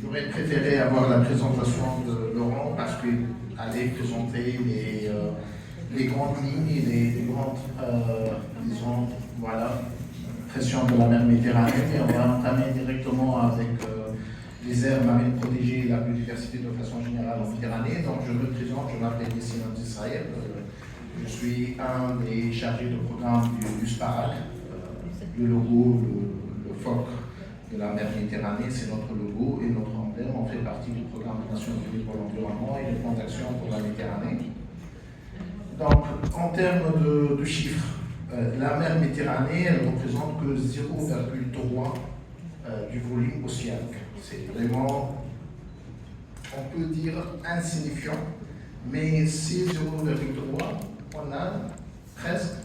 J'aurais préféré avoir la présentation de Laurent parce qu'il allait présenter les grandes lignes et les grandes, disons, voilà, pressions de la mer Méditerranée. Et on va entamer directement avec les aires marines protégées et la biodiversité de façon générale en Méditerranée. Donc je me présente, je m'appelle Yessine Israël. Je suis un des chargés de programme du SPARAC. Le logo, le phoque de la mer Méditerranée, c'est notre logo et notre emblème. On fait partie du programme des Nations Unies pour l'environnement et le plan d'action pour la Méditerranée. Donc, en termes de chiffres, la mer Méditerranée, elle ne représente que 0,3 du volume océanique. C'est vraiment, on peut dire, insignifiant, mais ces 0,3, on a presque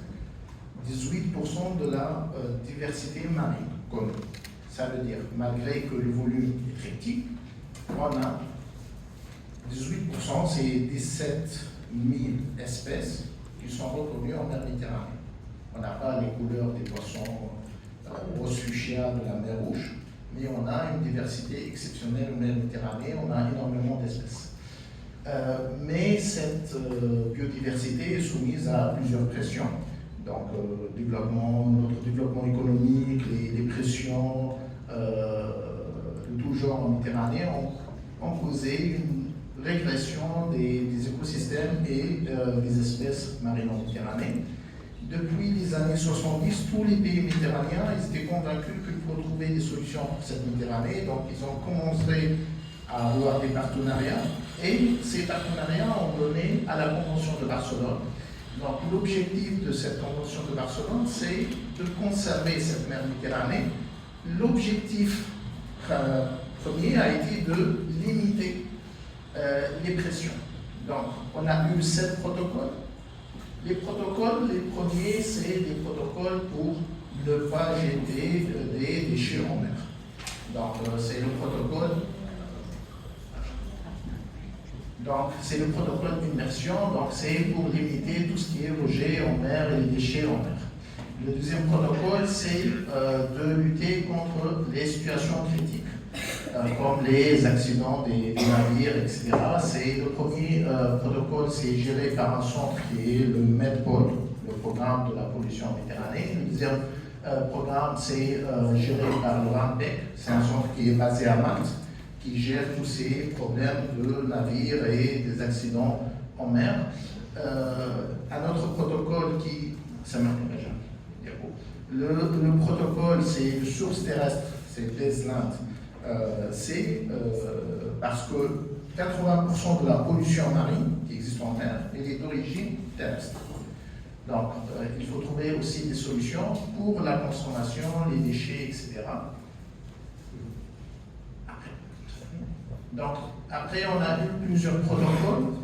18% de la diversité marine commune. Ça veut dire, malgré que le volume est très petit, on a 18%, c'est 17 000 espèces qui sont reconnues en mer Méditerranée. On n'a pas les couleurs des poissons rose fuchsia de la mer Rouge, mais on a une diversité exceptionnelle en mer Méditerranée, on a énormément d'espèces. Mais cette biodiversité est soumise à plusieurs pressions. Donc, notre développement économique, les pressions de tout genre en Méditerranée ont causé une régression des écosystèmes et des espèces marines en Méditerranée. Depuis les années 70, tous les pays méditerranéens étaient convaincus qu'il faut trouver des solutions pour cette Méditerranée. Donc, ils ont commencé à avoir des partenariats et ces partenariats ont mené à la Convention de Barcelone. Donc, l'objectif de cette Convention de Barcelone, c'est de conserver cette mer Méditerranée. L'objectif premier a été de limiter les pressions. Donc, on a eu 7 protocoles. Les protocoles, les premiers, c'est des protocoles pour ne pas jeter des déchets en mer. Donc, c'est le protocole. Donc, c'est le protocole d'immersion, donc c'est pour limiter tout ce qui est rejet en mer et les déchets en mer. Le deuxième protocole, c'est de lutter contre les situations critiques, comme les accidents des navires, etc. Le premier protocole, c'est géré par un centre qui est le MEDPOL, le programme de la pollution en Méditerranée. Le deuxième programme, c'est géré par le RAMPEC, c'est un centre qui est basé à Malte, qui gère tous ces problèmes de navires et des accidents en mer. Un autre protocole qui... Ça m'intéresse jamais. Le protocole, c'est le source terrestre, c'est l'ESLINT. C'est parce que 80% de la pollution marine qui existe en mer, elle est d'origine terrestre. Donc, il faut trouver aussi des solutions pour la consommation, les déchets, etc. Donc, après, on a eu plusieurs protocoles.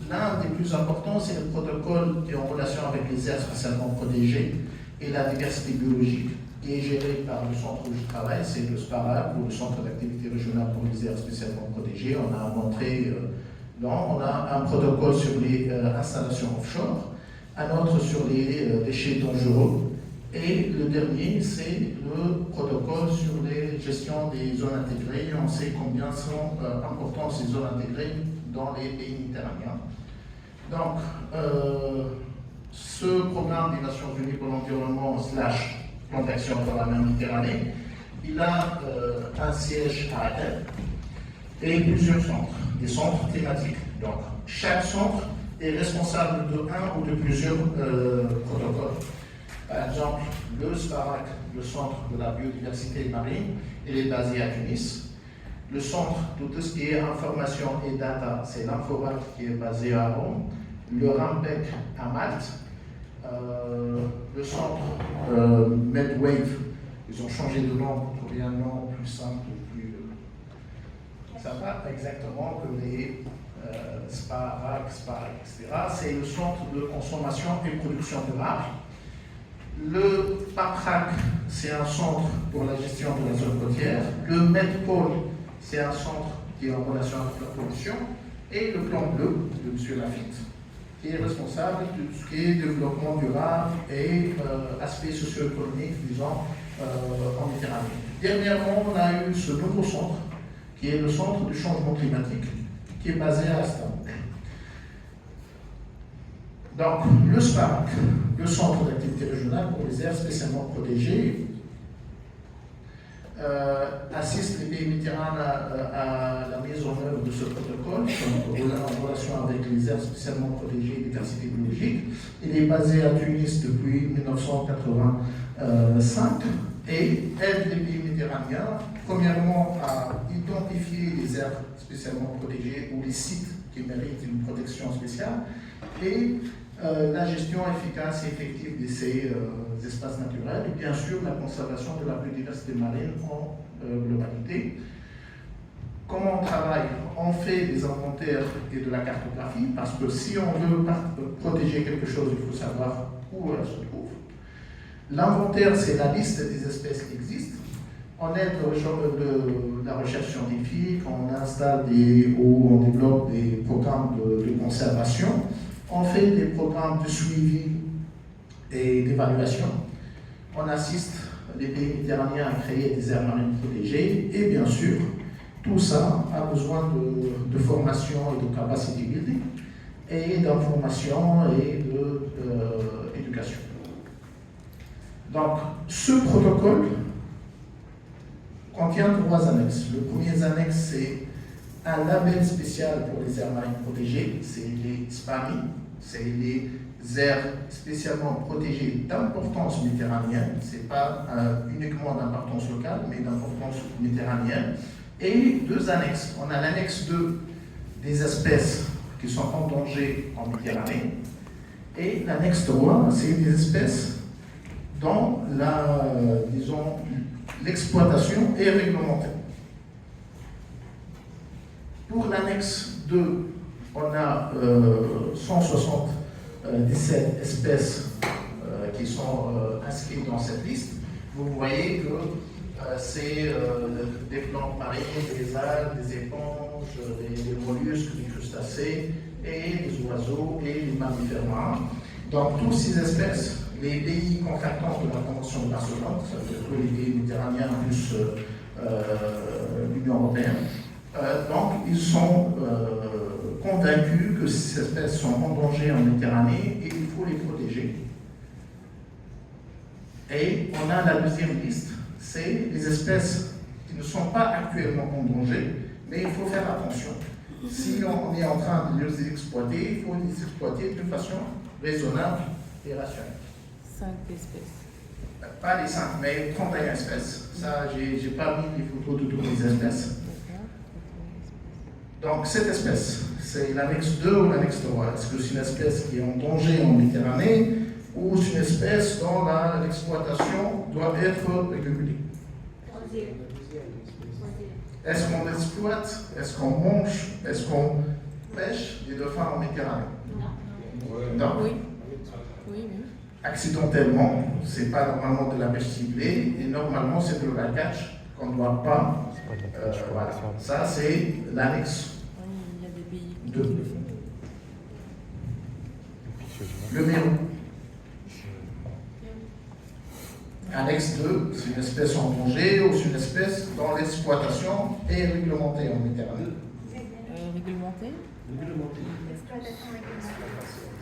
L'un des plus importants, c'est le protocole qui est en relation avec les aires spécialement protégées et la diversité biologique, qui est géré par le centre où je travaille, c'est le SPARAC, ou le Centre d'activité régionale pour les aires spécialement protégées. On a montré, on a un protocole sur les installations offshore, un autre sur les déchets dangereux, et le dernier, c'est le protocole sur les gestions des zones intégrées. On sait combien sont importantes ces zones intégrées dans les pays méditerranéens. Donc, ce programme des Nations Unies pour l'environnement / plan d'action pour la mer Méditerranée, il a un siège à Athènes et plusieurs centres, des centres thématiques. Donc, chaque centre est responsable de un ou de plusieurs protocoles. Par exemple, le SPARAC, le centre de la biodiversité marine, il est basé à Tunis. Le centre de tout ce qui est information et data, c'est l'Inforat qui est basé à Rome. Le RAMPEC à Malte. Le centre MedWave, ils ont changé de nom pour trouver un nom plus simple, plus sympa, exactement que les SPARAC, etc. C'est le centre de consommation et production durable. Le PAPRAC, c'est un centre pour la gestion de la zone côtière. Le MEDPOL, c'est un centre qui est en relation avec la pollution. Et le plan bleu de M. Lafitte, qui est responsable de tout ce qui est développement durable et aspects socio-économiques, disons, en Méditerranée. Dernièrement, on a eu ce nouveau centre, qui est le centre du changement climatique, qui est basé à Istanbul. Donc, le SPARC, le Centre d'activité régionale pour les aires spécialement protégées, assiste les pays méditerranéens à la mise en œuvre de ce protocole en relation avec les aires spécialement protégées et diversité biologique. Il est basé à Tunis depuis 1985 et aide les pays méditerranéens, premièrement, à identifier les aires spécialement protégées ou les sites qui méritent une protection spéciale et la gestion efficace et effective de ces espaces naturels et bien sûr la conservation de la biodiversité marine en globalité. Comment on travaille? On fait des inventaires et de la cartographie parce que si on veut protéger quelque chose, il faut savoir où elle se trouve. L'inventaire, c'est la liste des espèces qui existent. On aide de la recherche scientifique, on installe ou on développe des programmes de conservation. On fait des programmes de suivi et d'évaluation. On assiste les pays méditerranéens à créer des aires marines protégées et bien sûr, tout ça a besoin de formation et de capacity building et d'information et d'éducation. Donc, ce protocole contient 3 annexes. Le premier annexe, c'est un label spécial pour les aires marines protégées, c'est les SPAMI, c'est les aires spécialement protégées d'importance méditerranéenne, ce n'est pas uniquement d'importance locale, mais d'importance méditerranéenne. Et 2 annexes. On a l'annexe 2 des espèces qui sont en danger en Méditerranée, et l'annexe 3, c'est des espèces dont l'exploitation est réglementée. Pour l'annexe 2, on a 177 espèces qui sont inscrites dans cette liste. Vous voyez que c'est des plantes marines, des algues, des éponges, des mollusques, des crustacés, et des oiseaux et les mammifères marins. Donc, toutes ces espèces, les pays contractants de la Convention de Barcelone, ça veut dire que les pays méditerranéens plus l'Union européenne, donc ils sont convaincus que ces espèces sont en danger en Méditerranée et il faut les protéger. Et on a la deuxième liste, c'est les espèces qui ne sont pas actuellement en danger, mais il faut faire attention. Si on est en train de les exploiter, il faut les exploiter de façon raisonnable et rationnelle. 5 espèces. Pas les 5, mais 31 espèces. Ça, j'ai pas mis les photos de toutes les espèces. Donc, cette espèce, c'est l'annexe 2 ou l'annexe 3. Est-ce que c'est une espèce qui est en danger en Méditerranée ou c'est une espèce dont l'exploitation doit être régulée? Est-ce qu'on exploite? Est-ce qu'on mange? Est-ce qu'on pêche des dauphins en Méditerranée? Non. Oui. Oui. Accidentellement, ce n'est pas normalement de la pêche ciblée, et normalement c'est de la catch qu'on ne doit pas. Voilà. Ça, c'est l'annexe 2. Le Mérou. Annexe 2, c'est une espèce en danger ou c'est une espèce dont l'exploitation est réglementée en Méditerranée. Réglementée.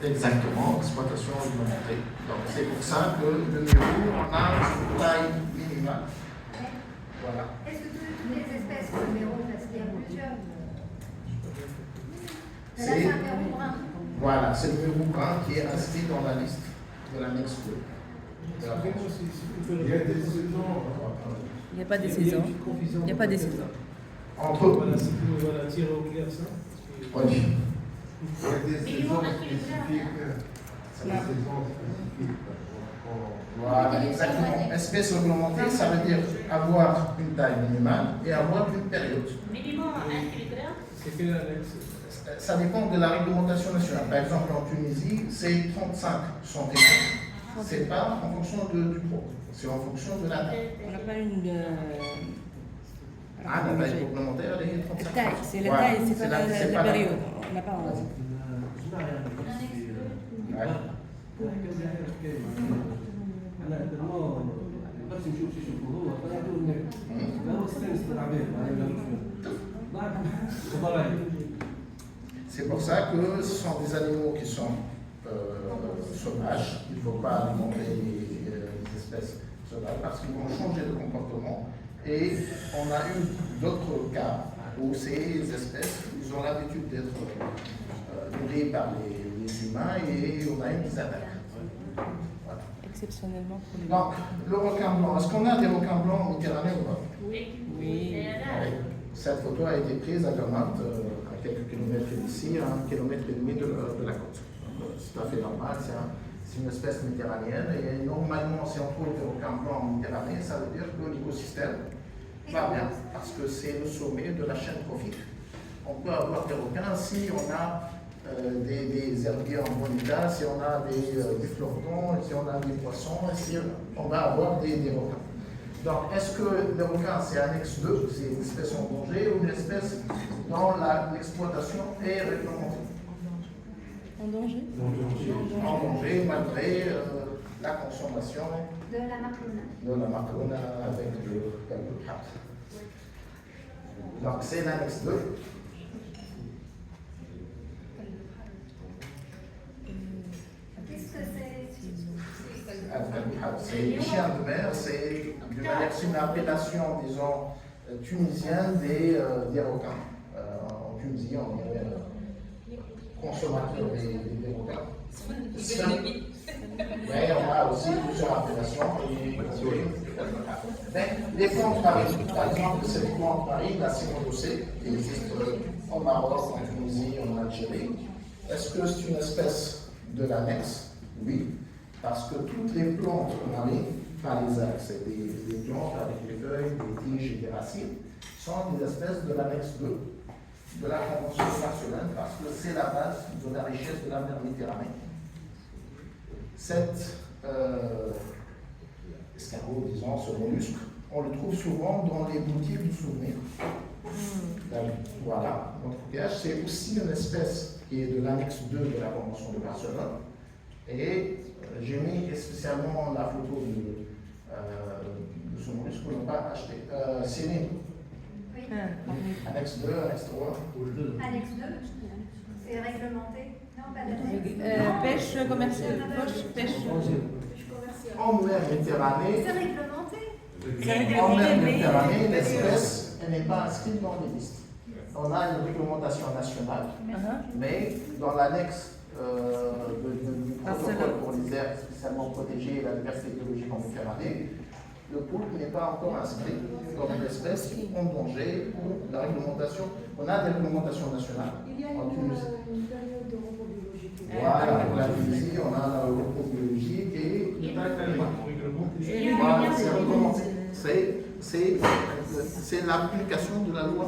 Exactement, exploitation réglementée. Donc c'est pour ça que le Mérou, on a une taille minimale. Voilà. Est-ce que toutes les espèces sont le Mérou, parce qu'il y a plusieurs? Là, c'est un Mérou brun. Voilà, c'est le Mérou brun qui est inscrit dans la liste de l'annexe 2. Il y a des saisons. Il n'y a pas des saisons. Il n'y a pas des saisons. Entre Voilà, tirer au clair ça. oui. Il y a des saisons spécifiques. C'est des saisons spécifiques. Voilà, exactement. Espèce réglementée, ça veut dire avoir une taille minimale et avoir une période. Minimum à 1 kg. C'est quelle annexe? Ça dépend de la réglementation nationale. Par exemple, en Tunisie, c'est 35 centimètres. Ce n'est pas en fonction du poids, c'est en fonction de la taille. On n'a pas une. La taille réglementaire, elle est 35 taille, c'est la voilà. taille, c'est pas la période. On n'a pas. C'est pour ça que ce sont des animaux qui sont sauvages. Il ne faut pas alimenter les espèces sauvages parce qu'ils vont changer de comportement. Et on a eu d'autres cas où ces espèces, ils ont l'habitude d'être nourries par les humains et on a eu des attaques. Voilà. Exceptionnellement pour les... Donc, le requin blanc, est-ce qu'on a des requins blancs en Méditerranée ou pas? Oui. Oui. Cette photo a été prise à Guermantes, à quelques kilomètres d'ici, à 1,5 km de la côte. C'est tout à fait normal, c'est une espèce méditerranéenne et normalement, si on trouve des requins blancs en Méditerranée, ça veut dire que l'écosystème va bien, parce que c'est le sommet de la chaîne trophique. On peut avoir des requins si on a des herbiers en bon état, si on a des flottons, si on a des poissons, si on va avoir des requins. Donc, est-ce que le requin, c'est annexe 2, c'est une espèce en danger ou une espèce dont l'exploitation est réglementée? En danger? En danger, malgré la consommation De la macrona. de la macrona avec le calcul. Donc, c'est l'annexe 2. Qu'est-ce que C'est les chiens de mer, c'est une appellation, disons, tunisienne des requins. En Tunisie, on est consommateur des requins. Mais on a aussi plusieurs appellations. Les plantes marines, par exemple, cette plante marine, la cynodocée, qui existe au Maroc, en Tunisie, en Algérie. Est-ce que c'est une espèce de l'annexe? Oui, parce que toutes les plantes marines, pas les algues, c'est des plantes avec des feuilles, des tiges et des racines, sont des espèces de l'annexe 2 de la Convention de Barcelone, parce que c'est la base de la richesse de la mer Méditerranée. Cet escargot, disons, ce mollusque, on le trouve souvent dans les boutiques de souvenirs. Voilà, notre coquillage, c'est aussi une espèce qui est de l'annexe 2 de la Convention de Barcelone. Et j'ai mis spécialement la photo de ce mollusque qu'on n'a pas acheté. Céline, Oui. annexe 2, annexe 3. Annexe 2, c'est réglementé. Non, pas d'annexe. Pêche commerciale, pêche. En mer Méditerranée, C'est réglementé. en mer Méditerranée, l'espèce n'est pas inscrite dans les listes. On a une réglementation nationale, mais dans l'annexe du protocole pour les aires spécialement protégées et la diversité biologique en Méditerranée, le poulpe n'est pas encore inscrit comme une espèce en danger pour la réglementation. On a des réglementations nationales. Il y a En Tunisie. une période de repos biologique. Voilà, pour la Tunisie, on a la repos biologique et voilà, c'est réglementé. C'est l'application de la loi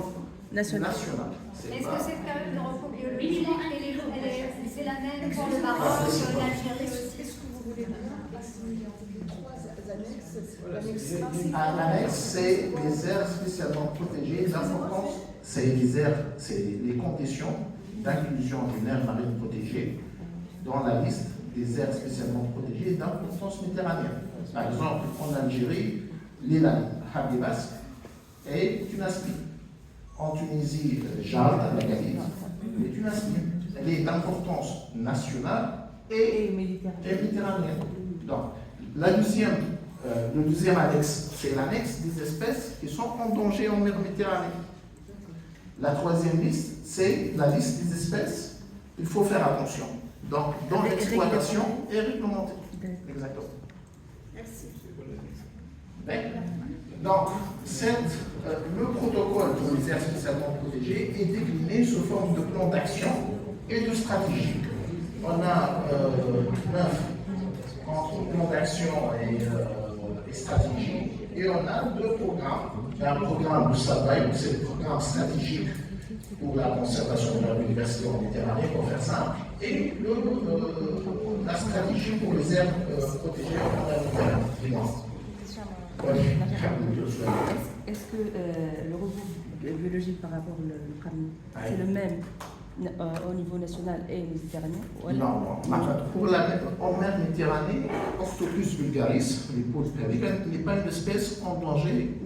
nationale. Est-ce que cette période de repos biologique, c'est la même pour le Maroc, l'Algérie aussi? Qu'est-ce que vous voulez dire? Parce qu'il y a 3 annexes. L'annexe 1, Un annexe, c'est les aires spécialement protégées d'importance. C'est les aires, c'est les conditions d'inclusion d'une aire marine protégée dans la liste des aires spécialement protégées d'importance méditerranéenne. Par exemple, en Algérie, l'île Habibas est une aspie. En Tunisie, Jard, la Galite, est une aspie. Elle est d'importance nationale et méditerranéenne. Donc, le deuxième annexe, c'est l'annexe des espèces qui sont en danger en mer Méditerranée. La troisième liste, c'est la liste des espèces. Il faut faire attention. Donc, dans l'exploitation et réglementée. Exactement. merci. Donc, le protocole pour les aires spécialement protégées est décliné sous forme de plan d'action et de stratégie. On a 9 entre plan d'action et stratégie, et on a 2 programmes. Un programme de SABAI, c'est le programme stratégique pour la conservation de la biodiversité en Méditerranée, pour faire simple, et la stratégie pour les aires protégées en Méditerranée. Est-ce que le repos biologique par rapport au Kramni, c'est le même au niveau national et méditerranéen? Voilà. Non, en mer Méditerranée, Octopus vulgaris, les poulpes pélicans, n'est pas une espèce en danger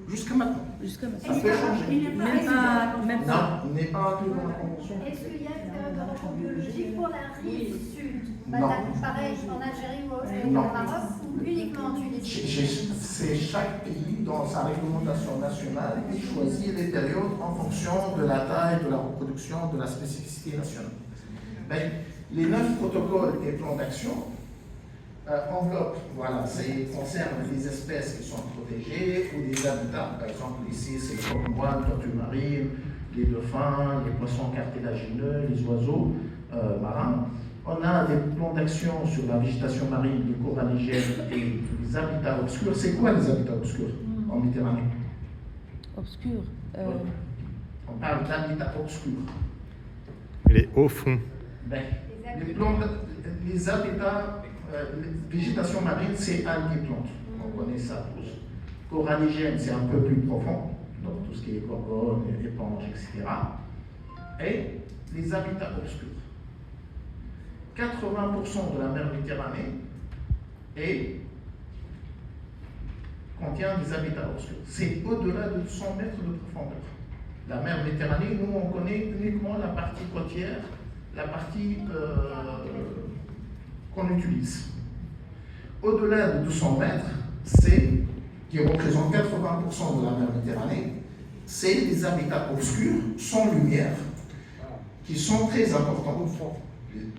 jusqu'à maintenant. Jusqu'à Ça maintenant. peut changer. Même pas. Non, n'est pas inclus dans la convention. Est-ce qu'il y a une période de repos biologique pour la rive sud? Non. Pareil en Algérie ou au Non. Maroc ou uniquement en Tunisie? C'est chaque pays dans sa réglementation nationale qui choisit les périodes en fonction de la taille, de la reproduction, de la spécificité nationale. Ben, les 9 protocoles et plans d'action enveloppent, voilà, concernent des espèces qui sont protégées ou des habitats. Par exemple, ici, c'est les cormoines, tortues marines, les dauphins, les poissons cartilagineux, les oiseaux marins. On a des plans d'action sur la végétation marine, les coralligènes et les habitats obscurs. C'est quoi les habitats obscurs en Méditerranée? Obscur. On parle d'habitats obscurs. Les hauts fonds. Ben, les habitats, végétation marine, c'est algues et plantes. On connaît ça tous. Coralligène, c'est un peu plus profond, donc tout ce qui est gorgone, éponges, etc. Et les habitats obscurs. 80% de la mer Méditerranée contient des habitats obscurs. C'est au-delà de 100 mètres de profondeur. La mer Méditerranée, nous, on connaît uniquement la partie côtière, la partie qu'on utilise. Au-delà de 200 mètres, qui représente 80% de la mer Méditerranée, c'est des habitats obscurs, sans lumière, qui sont très importants.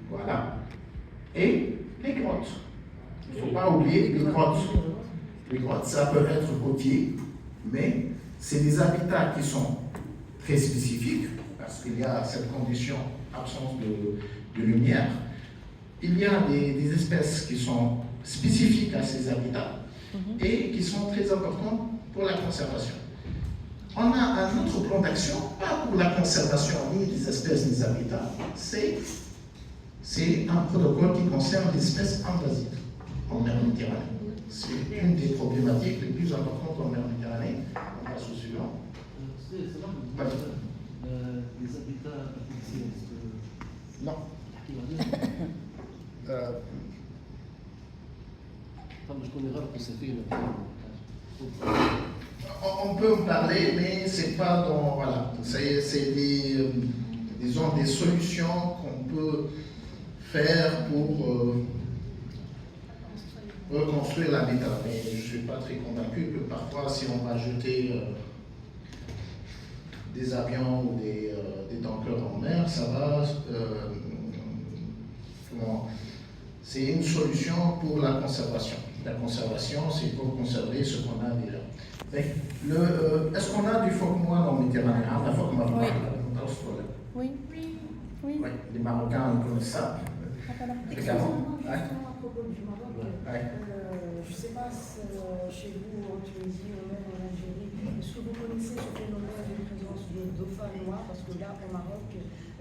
Voilà. Et les grottes. Il ne faut pas oublier les grottes. Les grottes, ça peut être côtier, mais c'est des habitats qui sont très spécifiques, parce qu'il y a cette condition, absence de lumière. Il y a des espèces qui sont spécifiques à ces habitats et qui sont très importantes pour la conservation. On a un autre plan d'action, pas pour la conservation ni des espèces ni des habitats, c'est un protocole qui concerne les espèces invasives en mer Méditerranée. C'est une des problématiques les plus importantes en mer Méditerranée. On passe au suivant. C'est là où Ouais. les habitats artificiels. Non. Je connais rare que c'est fait une On peut en parler, mais c'est pas dans. Voilà. C'est des solutions qu'on peut faire pour reconstruire l'habitat. Mais je ne suis pas très convaincu que parfois, si on va jeter des avions ou des tankers en mer, ça va. C'est une solution pour la conservation. La conservation, c'est pour conserver ce qu'on a déjà. Est-ce qu'on a du phoque moine en Méditerranée? La phoque marocaine. Oui. Oui. Oui, les Marocains ils connaissent ça. Excusez-moi, justement, à propos du Maroc, je ne sais pas chez vous en Tunisie ou même en Algérie, est-ce que vous connaissez ce phénomène de présence de dauphins noirs? Parce que là, au Maroc,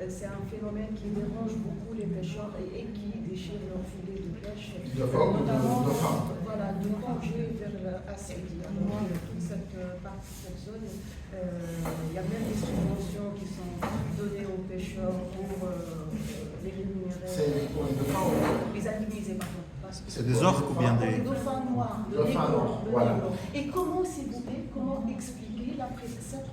c'est un phénomène qui dérange beaucoup les pêcheurs et qui déchire leur filet de pêche. De phoque ou de dauphin? Voilà, de Tanger vers Assedi. Alors, toute cette partie, cette zone, il y a même des subventions qui sont données aux pêcheurs pour les rémunérer. C'est pour les dauphins ou Les indemniser, pardon. C'est des orques ou bien des... dauphins noirs, Dauphins noirs, voilà. Et comment, s'il vous plaît, comment expliquer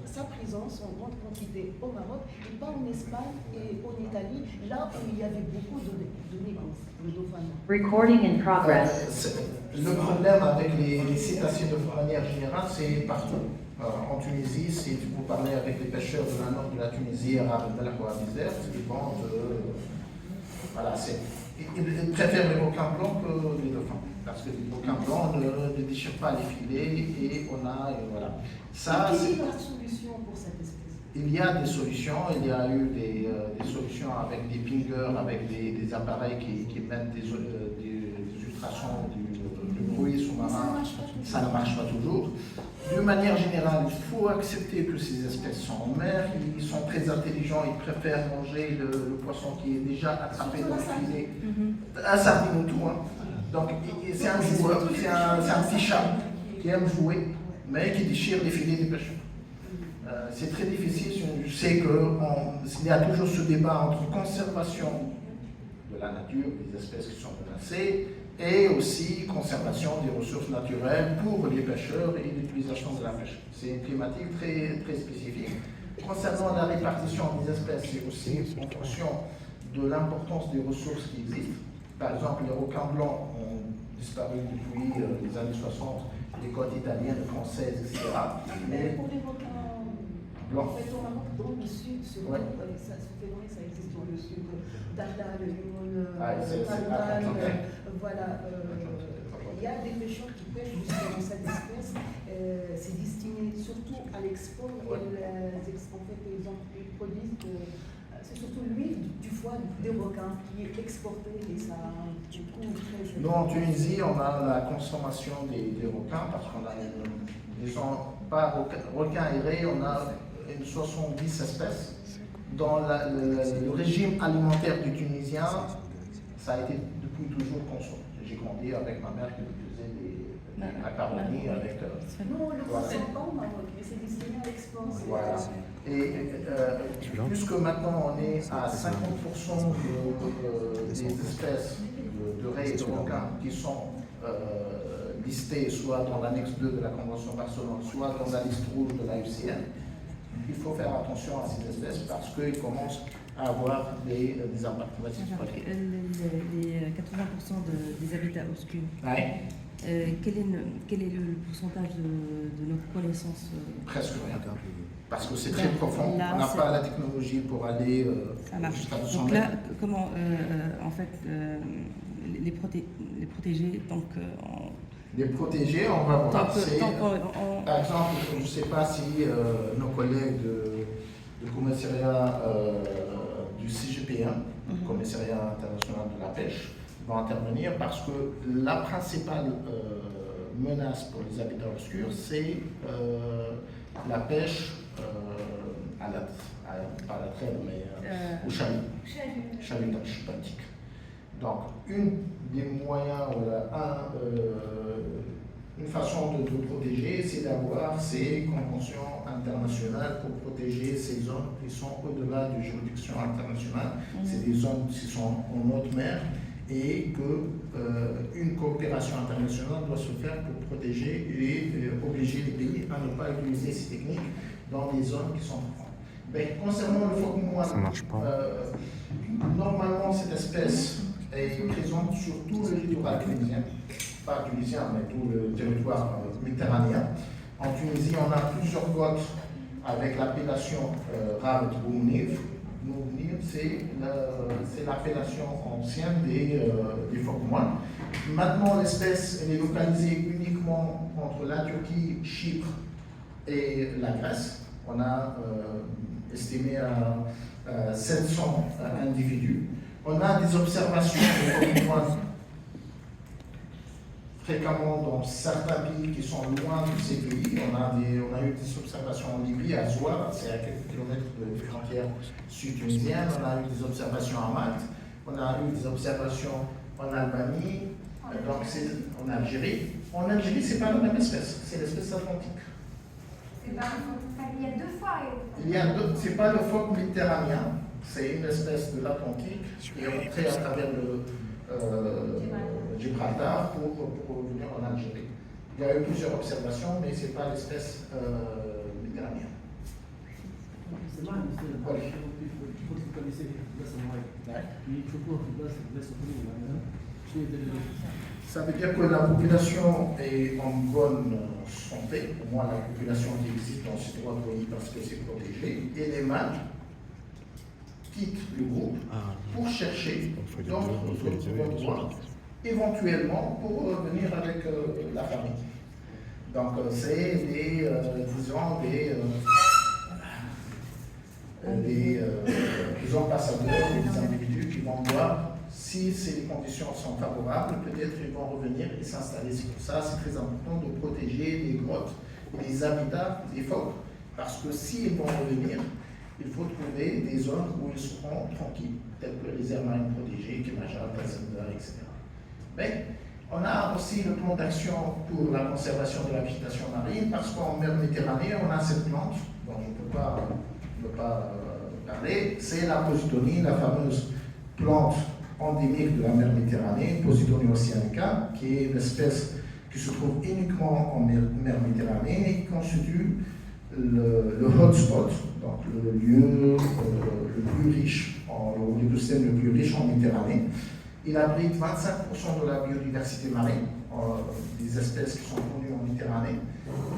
sa présence en grande quantité au Maroc et pas en Espagne et en Italie, là où il y avait beaucoup de négoces, le dauphin noir. Recording in progress. Le problème avec les cétacés de manière générale, c'est partout. En Tunisie, si vous parlez avec les pêcheurs de la nord de la Tunisie, arabes de la Désert, ils vendent. Voilà, ils préfèrent les requins blancs que les dauphins. Parce que les requins blancs ne déchirent pas les filets et on a. Voilà. Ça, quelle est la solution pour cette espèce? Il y a des solutions, il y a eu des solutions avec des pingers, avec des appareils qui mettent des ultrasons du bruit sous-marin. Ça ne marche pas toujours. D'une manière générale, il faut accepter que ces espèces sont en mer, ils sont très intelligents, ils préfèrent manger le poisson qui est déjà attrapé dans le filet. Un sardine ou tout. Hein. Donc c'est un joueur, c'est un petit chat qui aime jouer, mais qui déchire les filets des pêcheurs. c'est très difficile. Je sais qu'il y a toujours ce débat entre conservation de la nature, des espèces qui sont menacées, et aussi conservation des ressources naturelles pour les pêcheurs et l'utilisation de la pêche. C'est une thématique très, très spécifique. Concernant la répartition des espèces, c'est aussi en fonction de l'importance des ressources qui existent. Par exemple, les requins blancs ont disparu depuis les années 60, les côtes italiennes, françaises, etc. Mais pour les requins blancs, en fait, au Maroc, dans le sud, ce phénomène, ça existe dans le sud. Darda, le Limoun, voilà. Il y a des pêcheurs qui pêchent justement cette espèce. C'est destiné surtout à l'export. En fait, ils produisent c'est surtout l'huile du foie des requins qui est exportée et ça du coup très. Nous en Tunisie, on a la consommation des requins parce qu'on a pas requins aérés, on a une 70 espèces. Dans le régime alimentaire du Tunisien, ça a été depuis toujours consommé. J'ai grandi avec ma mère qui faisait des macaronis avec. Non, le consomme pas au Maroc, mais c'est destiné à l'export. Voilà. Et puisque maintenant on est à 50% des espèces de raies et de requins qui sont listées soit dans l'annexe 2 de la Convention Barcelone, soit dans la liste rouge de la UCN, il faut faire attention à ces espèces parce qu'ils commencent à avoir des impacts négatifs. Les 80% des habitats obscurs, Ouais. quel est le pourcentage de notre connaissance Presque rien. Parce que c'est très profond. On n'a pas la technologie pour aller jusqu'à 200 Donc mètres. là, comment en fait les protéger donc Les protéger, on va voir. Par exemple, je ne sais pas si nos collègues du commissariat du CGPM, le commissariat international de la pêche, vont intervenir parce que la principale menace pour les habitats obscurs, c'est la pêche pas à la traîne, mais au chalutage benthique. Donc, une des moyens, une façon de protéger, c'est d'avoir ces conventions internationales pour protéger ces zones qui sont au-delà de juridiction internationale. C'est des zones qui sont en haute mer et qu'une coopération internationale doit se faire pour protéger et obliger les pays à ne pas utiliser ces techniques dans les zones qui sont profondes. Mais concernant le phoque moine, normalement cette espèce est présente sur tout le littoral tunisien, pas tunisien, mais tout le territoire méditerranéen. En Tunisie, on a plusieurs côtes avec l'appellation Ravet Boumniv. Boumniv, c'est l'appellation ancienne des phoques moines. Maintenant, l'espèce est localisée uniquement entre la Turquie, Chypre et la Grèce. On a estimé à 700 individus. On a des observations de phoques moines fréquemment dans certains pays qui sont loin de ces pays. On a eu des observations en Libye, à Zouar, c'est à quelques kilomètres de frontière sud-tunisienne. On a eu des observations à Malte. On a eu des observations en Albanie, donc c'est en Algérie. En Algérie, ce n'est pas la même espèce, c'est l'espèce atlantique. Il y a deux fois. C'est pas le phoque méditerranéen, c'est une espèce de l'Atlantique qui est entrée à travers le Gibraltar pour venir en Algérie. Il y a eu plusieurs observations, mais ce n'est pas l'espèce méditerranéenne. Ça veut dire que la population est en bonne santé, au moins la population qui existe dans ces trois pays parce que c'est protégé, et les mâles quittent le groupe pour chercher d'autres endroits, éventuellement pour venir avec la famille. Donc c'est des ambassadeurs, des individus qui vont voir si ces conditions sont favorables, peut-être ils vont revenir et s'installer. C'est pour ça c'est très important de protéger les grottes, les habitats des phoques, parce que s'ils vont revenir, il faut trouver des zones où ils seront tranquilles, telles que les aires marines protégées, Kemajal, Kazanda, etc. Mais on a aussi le plan d'action pour la conservation de la végétation marine, parce qu'en mer Méditerranée, on a cette plante, dont je peux peut pas parler, c'est la Posidonie, la fameuse plante endémique de la mer Méditerranée, Posidonie oceanica, qui est une espèce qui se trouve uniquement en mer Méditerranée et qui constitue le hotspot, donc le lieu le plus riche, l'écosystème le plus riche en Méditerranée. Il abrite 25% de la biodiversité marine, des espèces qui sont connues en Méditerranée,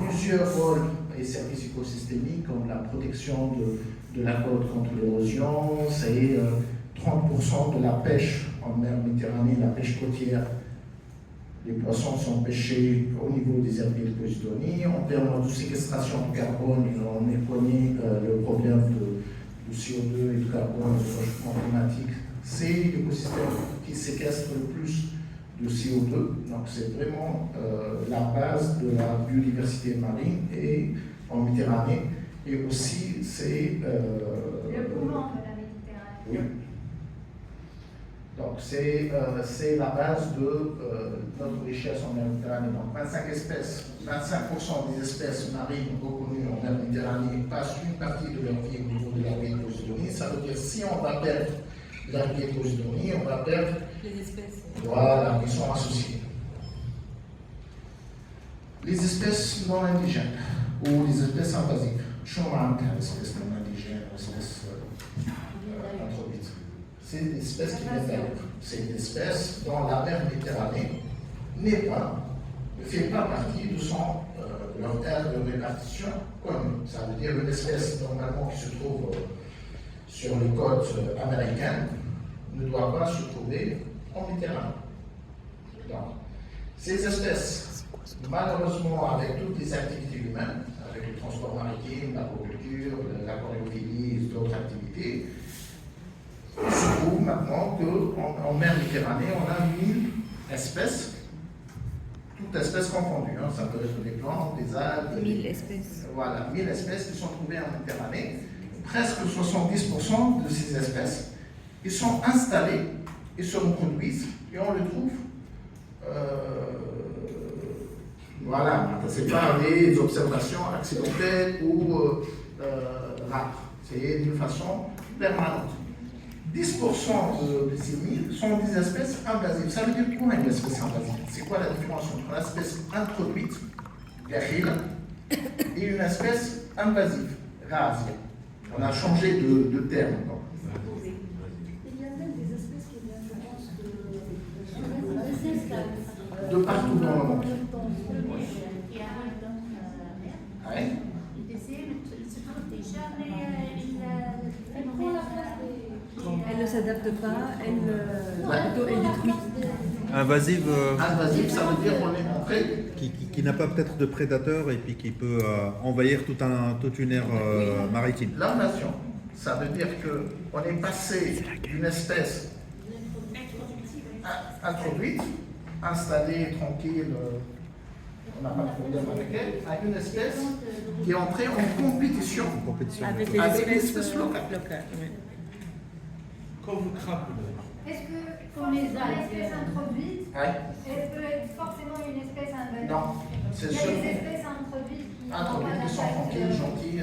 plusieurs rôles et services écosystémiques comme la protection de la côte contre l'érosion, c'est 30% de la pêche en mer Méditerranée, la pêche côtière. Les poissons sont pêchés au niveau des herbiers de Posidonie. En termes de séquestration de carbone, on est connu le problème de CO2 et de carbone, de changement climatique. C'est l'écosystème qui séquestre le plus de CO2. Donc c'est vraiment la base de la biodiversité marine et en Méditerranée. Et aussi c'est... Le poumon de la Méditerranée. Oui. Donc c'est la base de notre richesse en Méditerranée. Donc 25 espèces, 25% des espèces marines reconnues en mer Méditerranée passent une partie de leur vie au niveau de l'herbier de Posidonie. Ça veut dire si on va perdre l'herbier de Posidonie, on va perdre Les espèces. Voilà, qui sont associés. Les espèces non indigènes ou les espèces invasives. Chouman, espèces non indigènes, espèces introduites. C'est des espèces qui viennent d'ailleurs. C'est des espèces dont la mer Méditerranée ne fait pas partie de leur aire de répartition commune. Ça veut dire une espèce normalement qui se trouve sur les côtes américaines ne doit pas se trouver en Méditerranée. Donc, ces espèces, malheureusement, avec toutes les activités humaines, avec le transport maritime, l'aquaculture, l'aquariophilie et d'autres activités, il se trouve maintenant qu'en mer Méditerranée, on a 1000 espèces, toutes espèces confondues. Hein. Ça peut être des plantes, des algues. 1000 espèces. Voilà, 1000 espèces qui sont trouvées en Méditerranée. Presque 70% de ces espèces, ils sont installés, ils se reproduisent et on les trouve. Voilà, ce n'est pas des observations accidentelles ou rares. C'est d'une façon permanente. 10% de ces 1000 sont des espèces invasives. Ça veut dire quoi une espèce invasive? C'est quoi la différence entre une espèce introduite, gachila, et une espèce invasive, rase? On a changé de terme. Il y a même des espèces qui viennent, je pense, De partout dans le monde. Ouais. Elle ne s'adapte pas, elle détruit. Invasive, Invasive, ça veut dire qu'on est entré. qui n'a pas peut-être de prédateur et puis qui peut envahir toute une aire maritime. L'invasion, ça veut dire qu'on est passé d'une espèce introduite, installée, tranquille, on n'a pas de problème avec elle, à une espèce qui est entrée en compétition Avec avec les les espèces espèces locales. oui. Comme le crabe. Est-ce que comme les espèces introduites, Ouais. elle peut être forcément une espèce invasive? Non, c'est Il y a sûr. des espèces introduites qui Introduites qui sont tranquilles, gentilles,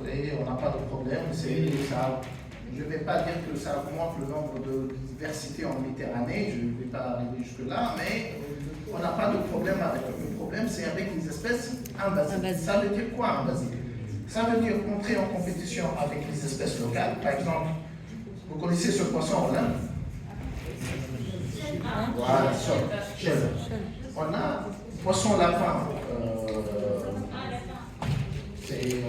et on n'a pas de problème. Ça, je ne vais pas dire que ça augmente le nombre de diversité en Méditerranée, je ne vais pas arriver jusque-là, mais on n'a pas de problème avec eux. Le problème, c'est avec les espèces invasives. Ça veut dire quoi invasive? Ça veut dire entrer en compétition avec les espèces locales. Par exemple, vous connaissez ce poisson là? Voilà, chèvre. On a poisson lapin. C'est.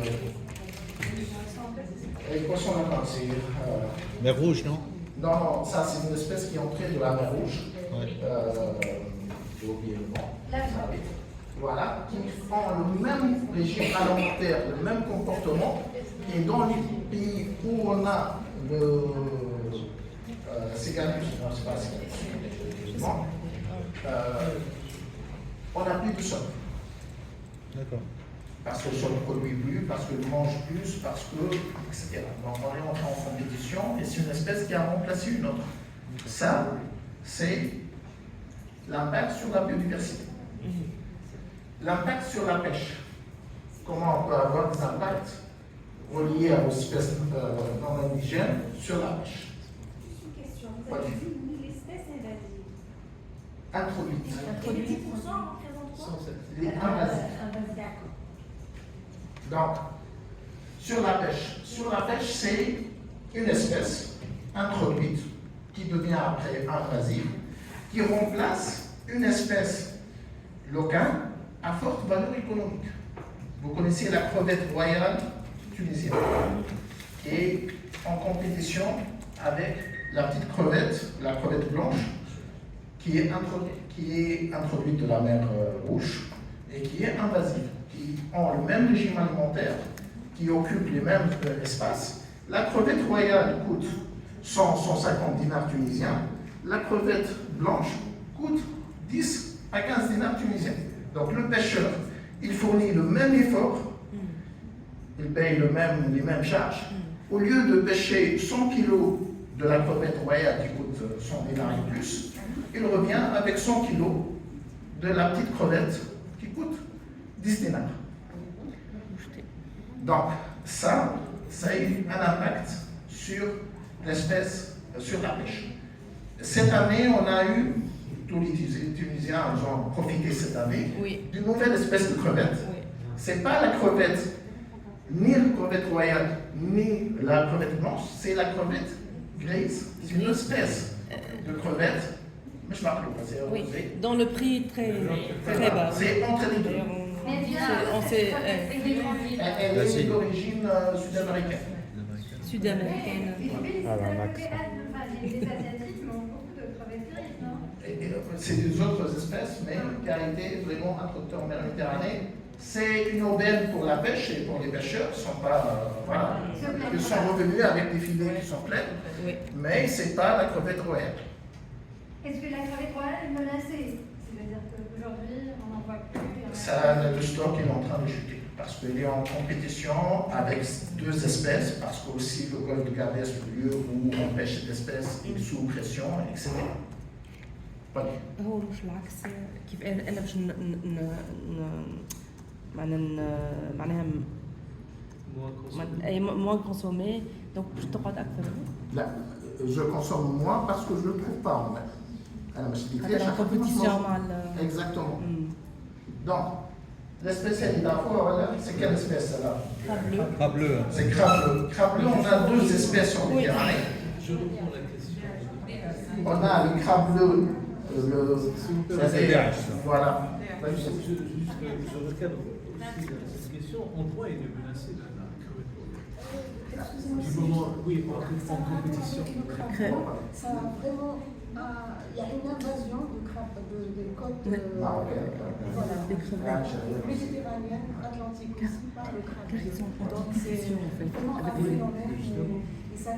Les poissons lapin, c'est. Mer Rouge, non? Non, ça c'est une espèce qui est entrée de la mer Rouge. Ouais. J'ai oublié le nom. Voilà, qui ont le même régime alimentaire, le même comportement. Et dans les pays où on a le Céganus, non, c'est pas Céganus, on n'a plus de sol. D'accord. Parce que le sol ne produit plus, parce qu'il mange plus, parce que, etc. Donc on est entré en compétition et c'est une espèce qui a remplacé une autre. Ça, c'est l'impact sur la biodiversité. L'impact sur la pêche. Comment on peut avoir des impacts reliées aux espèces non indigènes sur la pêche. Juste une question. Vous Ouais. avez dit 1000 espèces invasives. Introduites. 10% représente quoi? Les invasives. D'accord. Donc, sur la pêche, c'est une espèce introduite qui devient après invasive, qui remplace une espèce locale à forte valeur économique. Vous connaissez la crevette royale tunisienne, qui est en compétition avec la petite crevette, la crevette blanche, qui est introduite de la mer Rouge et qui est invasive, qui ont le même régime alimentaire, qui occupent les mêmes espaces. La crevette royale coûte 150 dinars tunisiens, la crevette blanche coûte 10 à 15 dinars tunisiens. Donc le pêcheur, il fournit le même effort, il paye les mêmes charges. Au lieu de pêcher 100 kilos de la crevette royale qui coûte 100 dinars et plus, il revient avec 100 kilos de la petite crevette qui coûte 10 dinars. Donc ça a eu un impact sur l'espèce, sur la pêche. Cette année, on a eu, tous les Tunisiens ont profité cette année, d'une nouvelle espèce de crevette. Oui. C'est pas la crevette, ni la crevette royale, ni la crevette blanche, c'est la crevette grise. C'est une espèce de crevette, mais je m'appelle pas, c'est Oui, rosé. dans le prix très, très bas. C'est entre les deux. D'ailleurs, Mais bien, on sait, Elle est d'origine sud-américaine. sud-américaine. Les Asiatiques mangent beaucoup de crevettes grises, non? C'est des autres espèces, mais qui a été vraiment introduite en Méditerranée. C'est une aubaine pour la pêche et pour les pêcheurs. Ils sont pas, voilà, ils sont revenus avec des filets qui sont pleins, Oui. mais c'est pas la crevette royale. Est-ce que la crevette royale est menacée? C'est-à-dire qu'aujourd'hui, on n'en voit plus. Le stock est en train de chuter parce qu'il est en compétition avec deux espèces, parce que aussi le golfe de Gardès, le lieu où on pêche cette espèce, est sous pression, etc. Voilà. هو مش العكس كيف انا باش معناها اي موان كونسومي دونك باش تقعد اكثر. Là, je consomme moins parce que je ne le trouve pas en mer. Alors, je dis حتى la compétition مع Exactement. Donc, l'espèce elle est d'abord, voilà, c'est quelle espèce là? Crabe bleu. C'est crabe bleu. Crabe bleu, on a deux espèces en Méditerranée. Je reprends la question. On a le crabe bleu, Ça, c'est DH, ça. Voilà. Je recadre aussi cette question. En quoi il est menacé la crevette royale? Du moment, oui, en compétition. Ça a vraiment, il y a une invasion de crabes, de côtes voilà, des crevettes méditerranéennes, atlantiques aussi par le crabe. car ils sont en Donc c'est compétition en fait vraiment un avec les phénomène et ça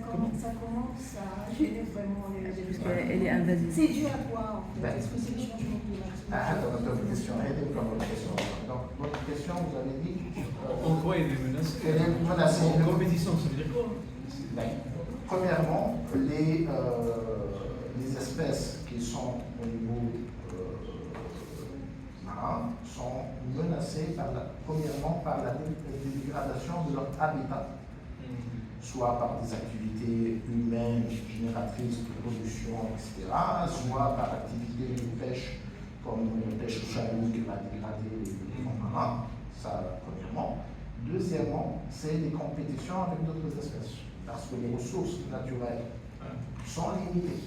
commence à gêner vraiment les parce qu'elle est invasive. C'est dû à quoi en fait? Est-ce que c'est les changements climatiques? Attends, votre question, aidez-moi par votre question. Donc, votre question, vous avez dit En quoi il est menacé? qu'elle est menacée. En compétition, ça veut dire quoi? Ben, premièrement, les espèces qui sont au niveau marin sont menacées premièrement par la dégradation de leur habitat, soit par des activités humaines génératrices de pollution, etc., soit par l'activité de pêche, comme la pêche au chalut qui va dégrader les fonds marins, ça premièrement. Deuxièmement, c'est des compétitions avec d'autres espèces, parce que les ressources naturelles sont limitées.